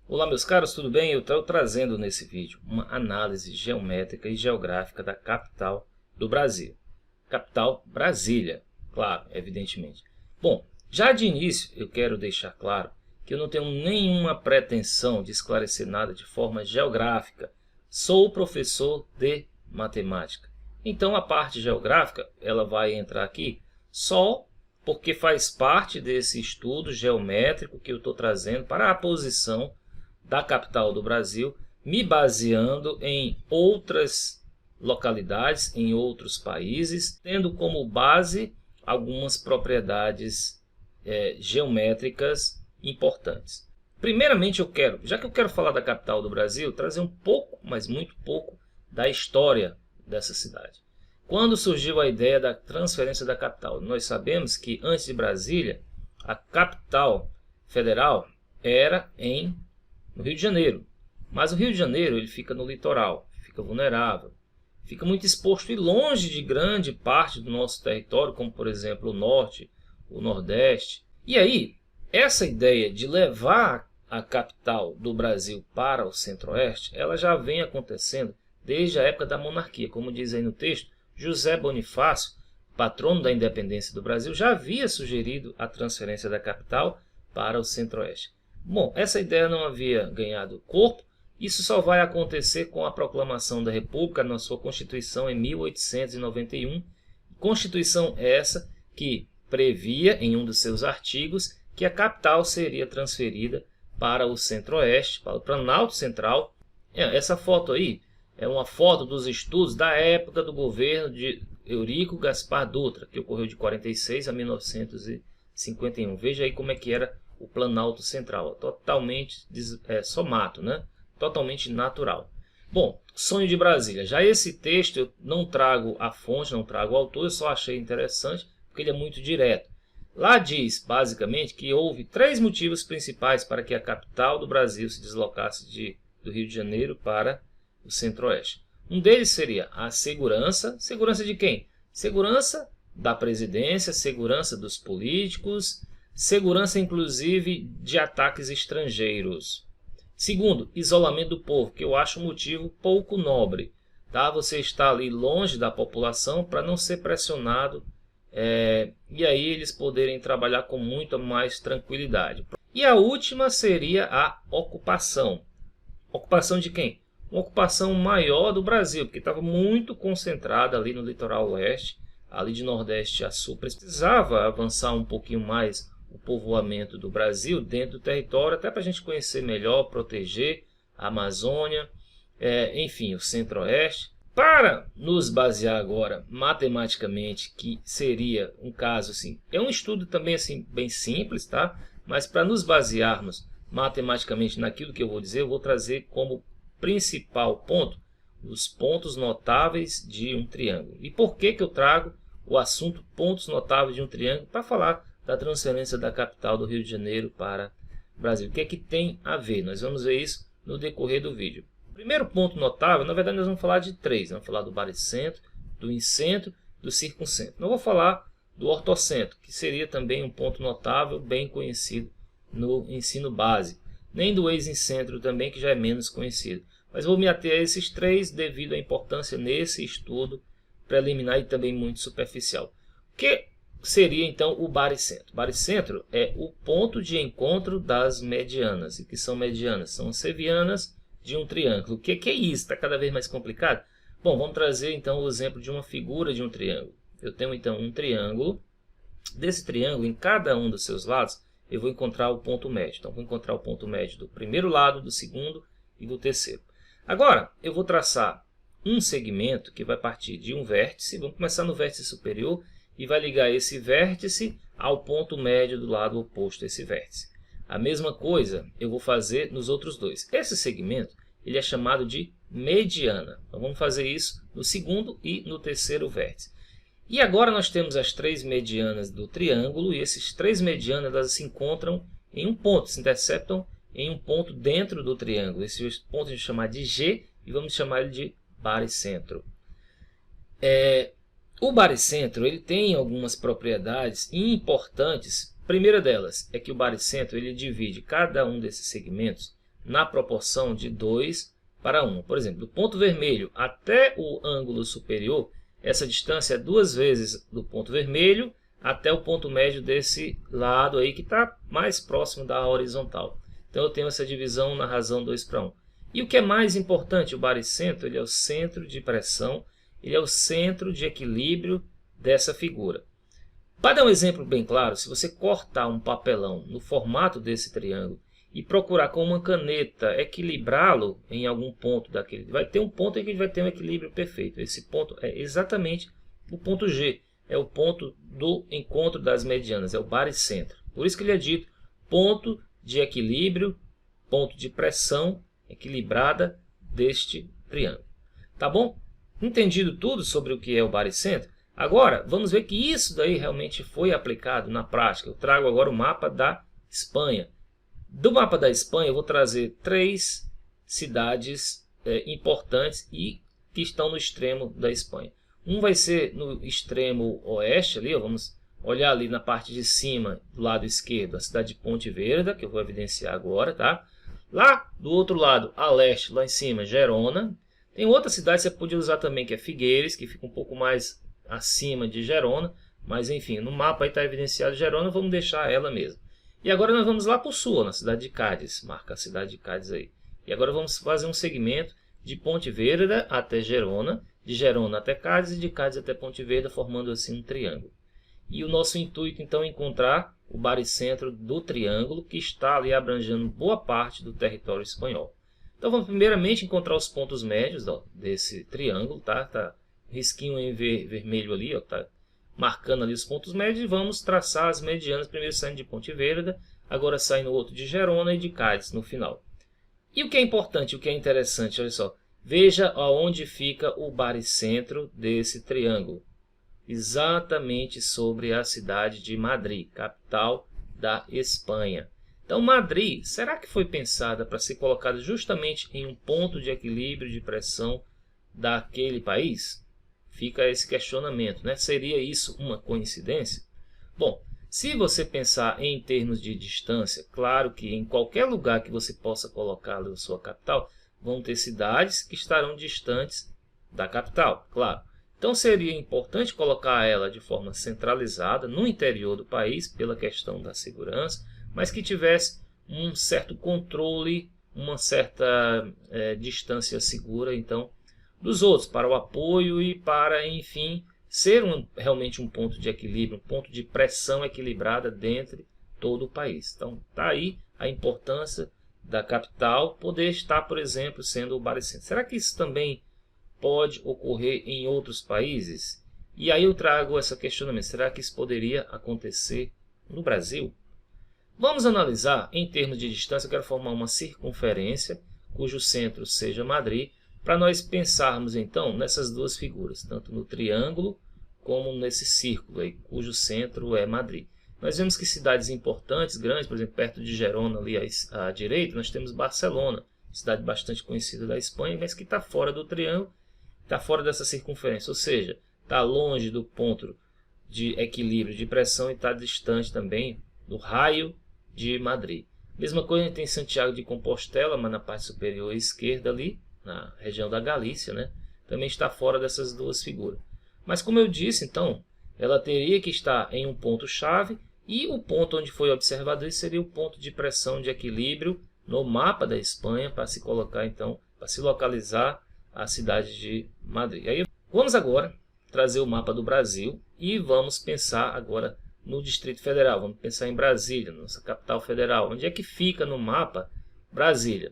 Olá meus caros, tudo bem? Eu estou trazendo nesse vídeo uma análise geométrica e geográfica da capital do Brasil. Capital Brasília, claro, evidentemente. Bom, já de início eu quero deixar claro que eu não tenho nenhuma pretensão de esclarecer nada de forma geográfica. Sou professor de matemática. Então a parte geográfica ela vai entrar aqui só porque faz parte desse estudo geométrico que eu estou trazendo para a posição da capital do Brasil, me baseando em outras localidades, em outros países, tendo como base algumas propriedades geométricas importantes. Primeiramente já que eu quero falar da capital do Brasil, trazer um pouco, mas muito pouco, da história dessa cidade. Quando surgiu a ideia da transferência da capital? Nós sabemos que antes de Brasília, a capital federal era no Rio de Janeiro. Mas o Rio de Janeiro ele fica no litoral, fica vulnerável, fica muito exposto e longe de grande parte do nosso território, como por exemplo o norte, o nordeste. E aí, essa ideia de levar a capital do Brasil para o centro-oeste, ela já vem acontecendo desde a época da monarquia. Como diz aí no texto, José Bonifácio, patrono da independência do Brasil, já havia sugerido a transferência da capital para o centro-oeste. Bom, essa ideia não havia ganhado corpo. Isso só vai acontecer com a proclamação da República na sua Constituição em 1891. Constituição essa que previa em um dos seus artigos que a capital seria transferida para o centro-oeste, para o Planalto Central. Essa foto aí é uma foto dos estudos da época do governo de Eurico Gaspar Dutra, que ocorreu de 46 a 1951. Veja aí como é que era o Planalto Central, totalmente só mato, né? Totalmente natural. Bom, Sonho de Brasília. Já esse texto eu não trago a fonte, não trago o autor, eu só achei interessante porque ele é muito direto. Lá diz, basicamente, que houve 3 motivos principais para que a capital do Brasil se deslocasse do Rio de Janeiro para o centro-oeste. Um deles seria a segurança. Segurança de quem? Segurança da presidência, segurança dos políticos, segurança inclusive de ataques estrangeiros. Segundo, isolamento do povo, que eu acho um motivo pouco nobre. Tá? Você está ali longe da população para não ser pressionado e aí eles poderem trabalhar com muita mais tranquilidade. E a última seria a ocupação. Ocupação de quem? Uma ocupação maior do Brasil, porque estava muito concentrada ali no litoral oeste, ali de nordeste a sul. Precisava avançar um pouquinho mais o povoamento do Brasil dentro do território, até para a gente conhecer melhor, proteger a Amazônia, enfim, o centro-oeste. Para nos basear agora matematicamente, que seria um caso assim, é um estudo também assim bem simples, tá? Mas para nos basearmos matematicamente naquilo que eu vou dizer, eu vou trazer como principal ponto os pontos notáveis de um triângulo. E por que eu trago o assunto pontos notáveis de um triângulo? Para falar da transferência da capital do Rio de Janeiro para o Brasil. O que é que tem a ver? Nós vamos ver isso no decorrer do vídeo. O primeiro ponto notável, na verdade nós vamos falar de 3. Vamos falar do baricentro, do incentro, do circuncentro. Não vou falar do ortocentro, que seria também um ponto notável, bem conhecido no ensino básico. Nem do ex-incentro também, que já é menos conhecido. Mas vou me ater a esses 3 devido à importância nesse estudo preliminar e também muito superficial. O que seria então o baricentro? Baricentro é o ponto de encontro das medianas. E o que são medianas? São sevianas de um triângulo. O que é isso? Está cada vez mais complicado? Bom, vamos trazer então o exemplo de uma figura de um triângulo. Eu tenho então um triângulo. Desse triângulo, em cada um dos seus lados, eu vou encontrar o ponto médio. Então, vou encontrar o ponto médio do primeiro lado, do segundo e do terceiro. Agora, eu vou traçar um segmento que vai partir de um vértice. Vamos começar no vértice superior e vai ligar esse vértice ao ponto médio do lado oposto a esse vértice. A mesma coisa eu vou fazer nos outros 2. Esse segmento ele é chamado de mediana. Então, vamos fazer isso no segundo e no terceiro vértice. E agora nós temos as 3 medianas do triângulo, e esses 3 medianas elas se encontram em um ponto, se interceptam em um ponto dentro do triângulo. Esse ponto a gente vai chamar de G e vamos chamar ele de baricentro. O baricentro ele tem algumas propriedades importantes. A primeira delas é que o baricentro ele divide cada um desses segmentos na proporção de 2:1. Por exemplo, do ponto vermelho até o ângulo superior, essa distância é 2 vezes do ponto vermelho até o ponto médio desse lado aí que está mais próximo da horizontal. Então eu tenho essa divisão na razão 2:1. E o que é mais importante, o baricentro, ele é o centro de pressão, ele é o centro de equilíbrio dessa figura. Para dar um exemplo bem claro, se você cortar um papelão no formato desse triângulo e procurar com uma caneta equilibrá-lo em algum ponto daquele, vai ter um ponto em que ele vai ter um equilíbrio perfeito. Esse ponto é exatamente o ponto G, é o ponto do encontro das medianas, é o baricentro. Por isso que ele é dito ponto de equilíbrio, ponto de pressão equilibrada deste triângulo. Tá bom? Entendido tudo sobre o que é o baricentro? Agora, vamos ver que isso daí realmente foi aplicado na prática. Eu trago agora o mapa da Espanha. Do mapa da Espanha, eu vou trazer 3 cidades importantes e que estão no extremo da Espanha. Um vai ser no extremo oeste, ali, ó, vamos olhar ali na parte de cima, do lado esquerdo, a cidade de Pontevedra, que eu vou evidenciar agora, tá? Lá do outro lado, a leste, lá em cima, Gerona. Tem outra cidade que você podia usar também, que é Figueires, que fica um pouco mais acima de Gerona. Mas enfim, no mapa aí está evidenciado Gerona, vamos deixar ela mesmo. E agora nós vamos lá para o sul, na cidade de Cádiz. Marca a cidade de Cádiz aí. E agora vamos fazer um segmento de Pontevedra até Gerona, de Gerona até Cádiz e de Cádiz até Pontevedra, formando assim um triângulo. E o nosso intuito então é encontrar o baricentro do triângulo que está ali abrangendo boa parte do território espanhol. Então vamos primeiramente encontrar os pontos médios, ó, desse triângulo, tá? Tá risquinho em vermelho ali, ó, tá marcando ali os pontos médios, e vamos traçar as medianas, primeiro saindo de Pontevedra, agora saindo outro de Gerona e de Cádiz no final. E o que é importante, o que é interessante, olha só, veja aonde fica o baricentro desse triângulo. Exatamente sobre a cidade de Madrid, capital da Espanha. Então Madrid, será que foi pensada para ser colocada justamente em um ponto de equilíbrio de pressão daquele país? Fica esse questionamento, né? Seria isso uma coincidência? Bom, se você pensar em termos de distância, claro que em qualquer lugar que você possa colocar a sua capital, vão ter cidades que estarão distantes da capital, claro. Então seria importante colocar ela de forma centralizada no interior do país, pela questão da segurança, mas que tivesse um certo controle, uma certa distância segura, então, dos outros, para o apoio e para, enfim, ser realmente um ponto de equilíbrio, um ponto de pressão equilibrada dentro de todo o país. Então, está aí a importância da capital poder estar, por exemplo, sendo o baricentro. Será que isso também pode ocorrer em outros países? E aí eu trago esse questionamento, será que isso poderia acontecer no Brasil? Vamos analisar em termos de distância. Eu quero formar uma circunferência cujo centro seja Madrid, para nós pensarmos então nessas duas figuras, tanto no triângulo como nesse círculo aí, cujo centro é Madrid. Nós vemos que cidades importantes, grandes, por exemplo, perto de Gerona ali à direita, nós temos Barcelona, cidade bastante conhecida da Espanha, mas que está fora do triângulo, está fora dessa circunferência, ou seja, está longe do ponto de equilíbrio de pressão e está distante também do raio de Madrid. Mesma coisa a gente tem Santiago de Compostela, mas na parte superior esquerda ali, na região da Galícia, né? Também está fora dessas duas figuras. Mas como eu disse, então, ela teria que estar em um ponto-chave, e o ponto onde foi observado isso seria o ponto de pressão de equilíbrio no mapa da Espanha, para se colocar então, para se localizar a cidade de Madrid. Aí vamos agora trazer o mapa do Brasil e vamos pensar agora no Distrito Federal. Vamos pensar em Brasília, nossa capital federal. Onde é que fica no mapa Brasília?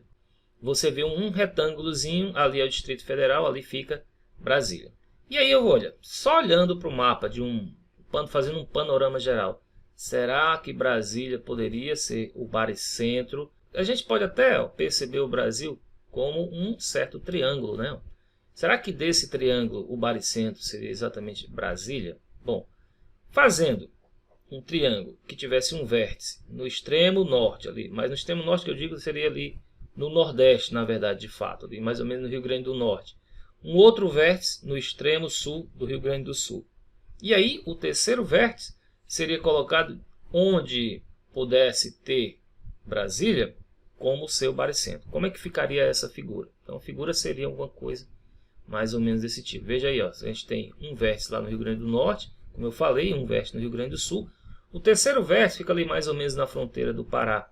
Você vê um retângulozinho, ali é o Distrito Federal, ali fica Brasília. E aí eu vou, olha, só olhando para o mapa, fazendo um panorama geral, será que Brasília poderia ser o baricentro? A gente pode até perceber o Brasil como um certo triângulo, né? Será que desse triângulo o baricentro seria exatamente Brasília? Bom, fazendo um triângulo que tivesse um vértice no extremo norte ali, mas no extremo norte que eu digo seria ali no nordeste, na verdade, de fato, ali, mais ou menos no Rio Grande do Norte. Um outro vértice no extremo sul do Rio Grande do Sul. E aí o terceiro vértice seria colocado onde pudesse ter Brasília, como seu baricentro. Como é que ficaria essa figura? Então a figura seria alguma coisa mais ou menos desse tipo. Veja aí, ó, a gente tem um vértice lá no Rio Grande do Norte, como eu falei, um vértice no Rio Grande do Sul. O terceiro vértice fica ali mais ou menos na fronteira do Pará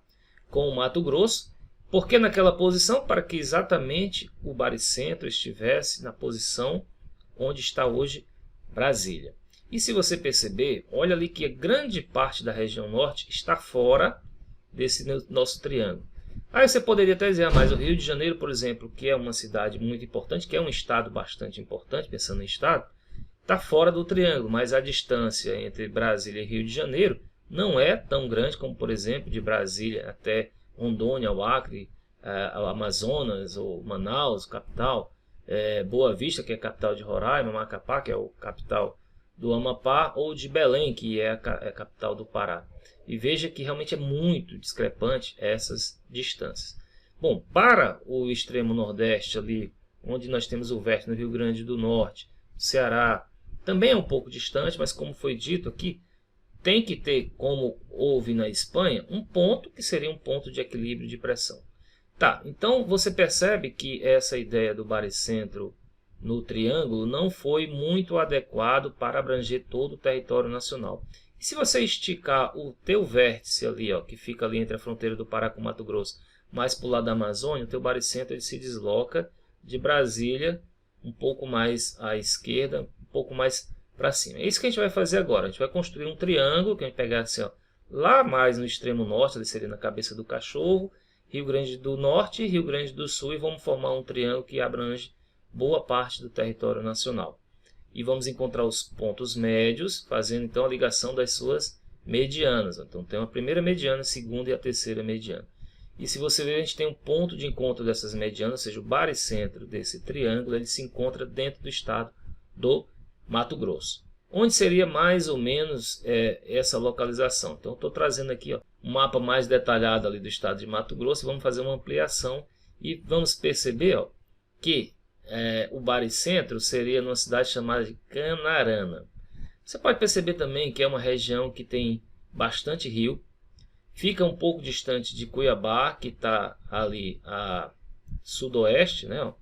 com o Mato Grosso. Por que naquela posição? Para que exatamente o baricentro estivesse na posição onde está hoje Brasília. E se você perceber, olha ali que a grande parte da região norte está fora desse nosso triângulo. Aí você poderia até dizer, mas o Rio de Janeiro, por exemplo, que é uma cidade muito importante, que é um estado bastante importante, pensando em estado, está fora do triângulo, mas a distância entre Brasília e Rio de Janeiro não é tão grande como, por exemplo, de Brasília até Rondônia, o Acre, ao Amazonas, ou Manaus, capital, Boa Vista, que é a capital de Roraima, Macapá, que é a capital do Amapá, ou de Belém, que é a capital do Pará. E veja que realmente é muito discrepante essas distâncias. Bom, para o extremo nordeste ali, onde nós temos o vértice no Rio Grande do Norte, Ceará, também é um pouco distante, mas como foi dito aqui, tem que ter, como houve na Espanha, um ponto que seria um ponto de equilíbrio de pressão. Tá, então você percebe que essa ideia do baricentro no triângulo não foi muito adequado para abranger todo o território nacional. E se você esticar o teu vértice ali, ó, que fica ali entre a fronteira do Pará com o Mato Grosso, mais para o lado da Amazônia, o teu baricentro ele se desloca de Brasília um pouco mais à esquerda, um pouco mais para cima. É isso que a gente vai fazer agora. A gente vai construir um triângulo, que a gente pegar assim, ó, lá mais no extremo norte, ali seria na cabeça do cachorro, Rio Grande do Norte e Rio Grande do Sul, e vamos formar um triângulo que abrange boa parte do território nacional. E vamos encontrar os pontos médios, fazendo então a ligação das suas medianas. Então tem a primeira mediana, a segunda e a terceira mediana. E se você ver, a gente tem um ponto de encontro dessas medianas, ou seja, o baricentro desse triângulo, ele se encontra dentro do estado do Mato Grosso. Onde seria mais ou menos essa localização? Então estou trazendo aqui, ó, um mapa mais detalhado ali do estado de Mato Grosso, e vamos fazer uma ampliação e vamos perceber, ó, que o baricentro seria numa cidade chamada de Canarana. Você pode perceber também que é uma região que tem bastante rio, fica um pouco distante de Cuiabá, que está ali a sudoeste, né?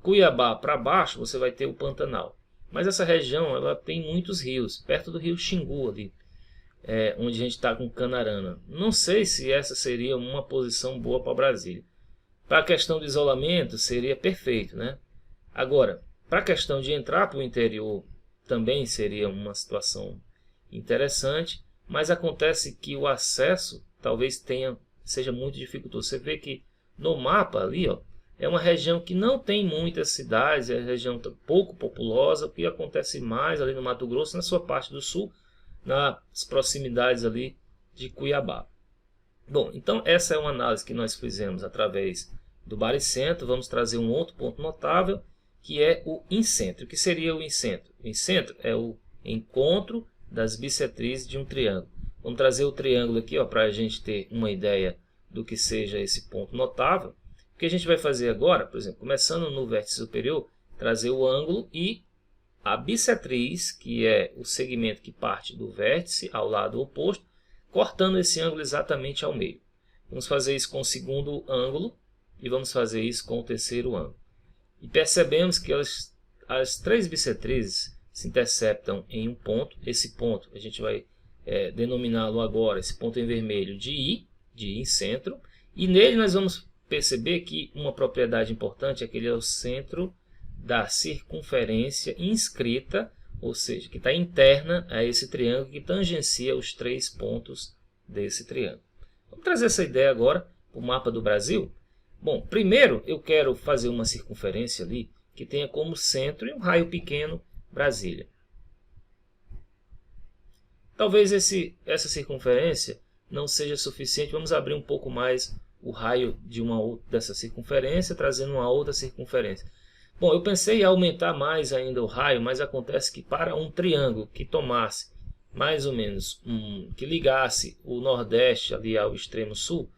Cuiabá para baixo você vai ter o Pantanal. Mas essa região ela tem muitos rios, perto do rio Xingu ali, onde a gente está com Canarana. Não sei se essa seria uma posição boa para Brasília. Para a questão do isolamento seria perfeito, né? Agora, para a questão de entrar para o interior também seria uma situação interessante, mas acontece que o acesso talvez seja muito dificultoso. Você vê que no mapa ali, ó, é uma região que não tem muitas cidades, é uma região pouco populosa, o que acontece mais ali no Mato Grosso, na sua parte do sul, nas proximidades ali de Cuiabá. Bom, então essa é uma análise que nós fizemos através do baricentro. Vamos trazer um outro ponto notável, que é o incentro. O que seria o incentro? O incentro é o encontro das bissetrizes de um triângulo. Vamos trazer o triângulo aqui para a gente ter uma ideia do que seja esse ponto notável. O que a gente vai fazer agora, por exemplo, começando no vértice superior, trazer o ângulo e a bissetriz, que é o segmento que parte do vértice ao lado oposto, cortando esse ângulo exatamente ao meio. Vamos fazer isso com o segundo ângulo e vamos fazer isso com o terceiro ângulo. E percebemos que as três bissetrizes se interceptam em um ponto. Esse ponto a gente vai denominá-lo agora, esse ponto em vermelho, de I, de incentro. E nele nós vamos perceber que uma propriedade importante é que ele é o centro da circunferência inscrita, ou seja, que está interna a esse triângulo que tangencia os três pontos desse triângulo. Vamos trazer essa ideia agora para o mapa do Brasil. Bom, primeiro eu quero fazer uma circunferência ali que tenha como centro e um raio pequeno Brasília. Talvez essa circunferência não seja suficiente. Vamos abrir um pouco mais o raio dessa circunferência, trazendo uma outra circunferência. Bom, eu pensei em aumentar mais ainda o raio, mas acontece que para um triângulo que tomasse mais ou menos, que ligasse o nordeste ali ao extremo sul,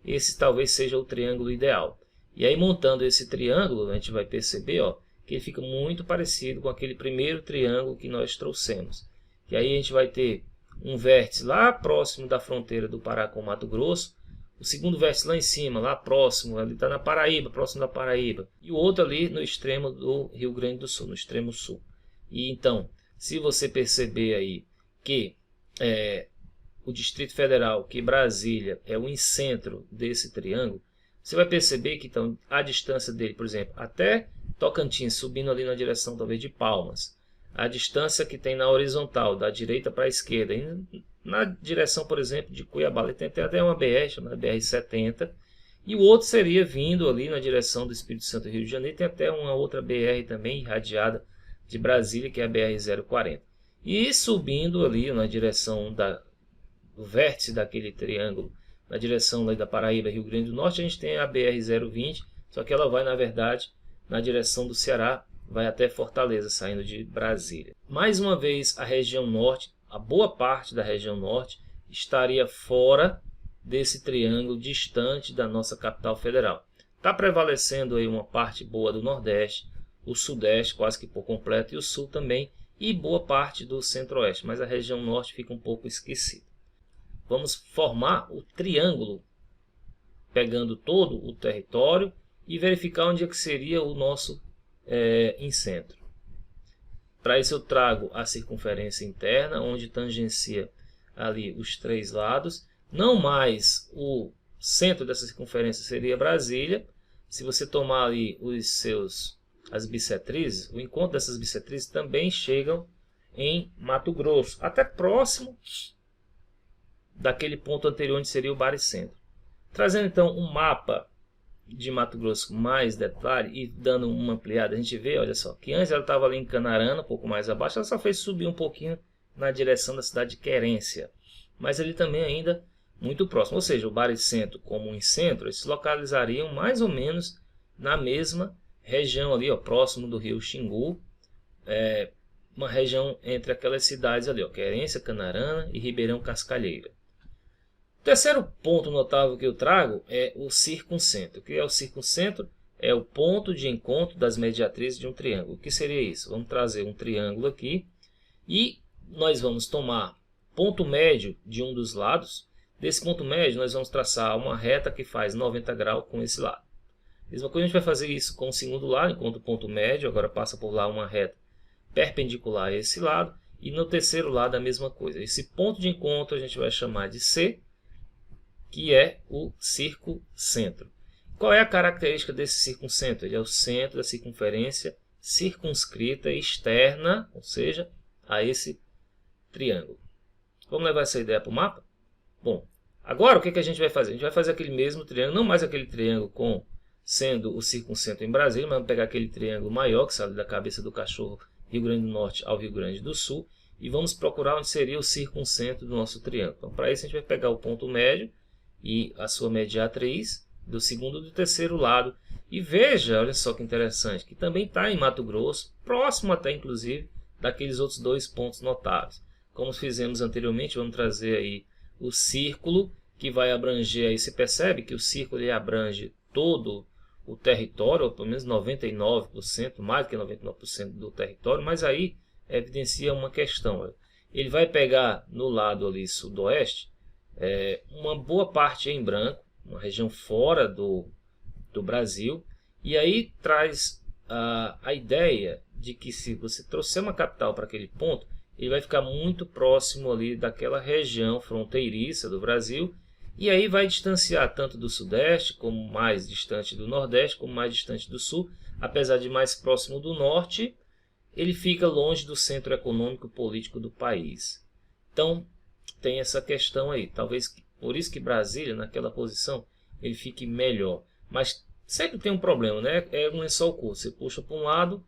esse talvez seja o triângulo ideal. E aí montando esse triângulo, a gente vai perceber, ó, que ele fica muito parecido com aquele primeiro triângulo que nós trouxemos. E aí a gente vai ter um vértice lá próximo da fronteira do Pará com o Mato Grosso, o segundo vértice lá em cima, lá próximo, ali está na Paraíba, próximo da Paraíba, e o outro ali no extremo do Rio Grande do Sul, no extremo sul. E então, se você perceber aí que o Distrito Federal, que Brasília é o incentro desse triângulo, você vai perceber que então, a distância dele, por exemplo, até Tocantins, subindo ali na direção talvez de Palmas, a distância que tem na horizontal, da direita para a esquerda, e na direção, por exemplo, de Cuiabá, ele tem até uma BR, chamada BR-70, e o outro seria vindo ali na direção do Espírito Santo e Rio de Janeiro, tem até uma outra BR também irradiada de Brasília, que é a BR-040. E subindo ali na direção do vértice daquele triângulo, na direção da Paraíba, Rio Grande do Norte, a gente tem a BR-020, só que ela vai, na verdade, na direção do Ceará, vai até Fortaleza, saindo de Brasília. Mais uma vez, a região norte, a boa parte da região norte, estaria fora desse triângulo distante da nossa capital federal. Está prevalecendo aí uma parte boa do Nordeste, o Sudeste quase que por completo, e o Sul também, e boa parte do Centro-Oeste, mas a região norte fica um pouco esquecida. Vamos formar o triângulo, pegando todo o território e verificar onde é que seria o nosso incentro. Para isso eu trago a circunferência interna, onde tangencia ali os três lados. Não mais o centro dessa circunferência seria Brasília. Se você tomar ali as bissetrizes, o encontro dessas bissetrizes também chegam em Mato Grosso, até próximo daquele ponto anterior onde seria o baricentro. Trazendo então um mapa de Mato Grosso com mais detalhe e dando uma ampliada, a gente vê, olha só, que antes ela estava ali em Canarana, um pouco mais abaixo, ela só fez subir um pouquinho na direção da cidade de Querência, mas ele também ainda muito próximo, ou seja, o baricentro como um centro, eles se localizariam mais ou menos na mesma região ali, ó, próximo do rio Xingu, uma região entre aquelas cidades ali, ó, Querência, Canarana e Ribeirão Cascalheira. O terceiro ponto notável que eu trago é o circuncentro. O que é o circuncentro? É o ponto de encontro das mediatrizes de um triângulo. O que seria isso? Vamos trazer um triângulo aqui e nós vamos tomar ponto médio de um dos lados. Desse ponto médio nós vamos traçar uma reta que faz 90 graus com esse lado. Mesma coisa a gente vai fazer isso com o segundo lado, enquanto o ponto médio agora passa por lá uma reta perpendicular a esse lado. E no terceiro lado a mesma coisa. Esse ponto de encontro a gente vai chamar de C, que é o circuncentro. Qual é a característica desse circuncentro? Ele é o centro da circunferência circunscrita externa, ou seja, a esse triângulo. Vamos levar essa ideia para o mapa? Bom, agora o que a gente vai fazer? A gente vai fazer aquele mesmo triângulo, não mais aquele triângulo sendo o circuncentro em Brasília, mas vamos pegar aquele triângulo maior que sai da cabeça do cachorro Rio Grande do Norte ao Rio Grande do Sul e vamos procurar onde seria o circuncentro do nosso triângulo. Então, para isso a gente vai pegar o ponto médio e a sua mediatriz do segundo e do terceiro lado. E veja, olha só que interessante, que também está em Mato Grosso, próximo até inclusive daqueles outros dois pontos notáveis. Como fizemos anteriormente, vamos trazer aí o círculo que vai abranger, aí você percebe que o círculo ele abrange todo o território, ou pelo menos 99%, mais do que 99% do território, mas aí evidencia uma questão. Olha. Ele vai pegar no lado ali sudoeste, uma boa parte em branco, uma região fora do Brasil, e aí traz a ideia de que se você trouxer uma capital para aquele ponto, ele vai ficar muito próximo ali daquela região fronteiriça do Brasil, e aí vai distanciar tanto do Sudeste, como mais distante do Nordeste, como mais distante do Sul, apesar de mais próximo do Norte, ele fica longe do centro econômico e político do país. Então, tem essa questão aí. Talvez por isso que Brasília, naquela posição, ele fique melhor. Mas sempre tem um problema, né? É um lençol curto. Você puxa para um lado,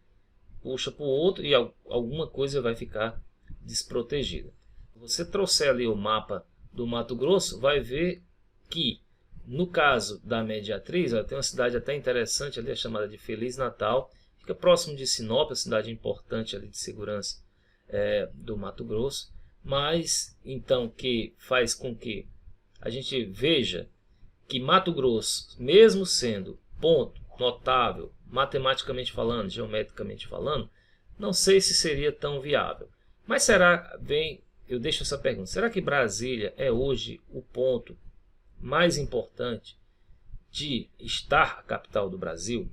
puxa para o outro e alguma coisa vai ficar desprotegida. Se você trouxer ali o mapa do Mato Grosso, vai ver que, no caso da mediatriz, tem uma cidade até interessante ali, chamada de Feliz Natal. Fica próximo de Sinop, a cidade importante ali de segurança do Mato Grosso. Mas, então, que faz com que a gente veja que Mato Grosso, mesmo sendo ponto notável, matematicamente falando, geometricamente falando, não sei se seria tão viável. Mas será, eu deixo essa pergunta, será que Brasília é hoje o ponto mais importante de estar a capital do Brasil?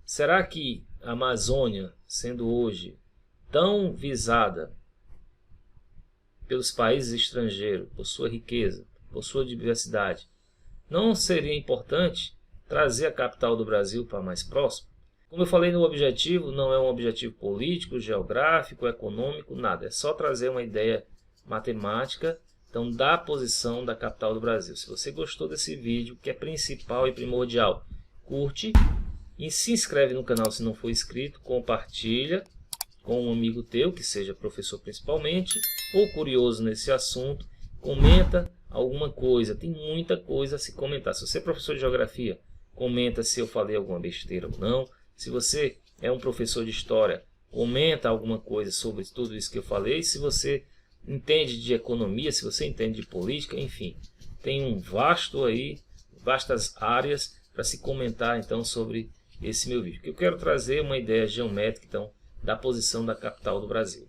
Será que a Amazônia, sendo hoje tão visada pelos países estrangeiros, por sua riqueza, por sua diversidade, não seria importante trazer a capital do Brasil para mais próximo? Como eu falei, no objetivo não é um objetivo político, geográfico, econômico, nada. É só trazer uma ideia matemática, então, da posição da capital do Brasil. Se você gostou desse vídeo, que é principal e primordial, curte e se inscreve no canal se não for inscrito, compartilha com um amigo teu, que seja professor principalmente, ou curioso nesse assunto, comenta alguma coisa. Tem muita coisa a se comentar. Se você é professor de geografia, comenta se eu falei alguma besteira ou não. Se você é um professor de história, comenta alguma coisa sobre tudo isso que eu falei. Se você entende de economia, se você entende de política, enfim, tem um vastas áreas para se comentar então sobre esse meu vídeo. Eu quero trazer uma ideia geométrica então da posição da capital do Brasil.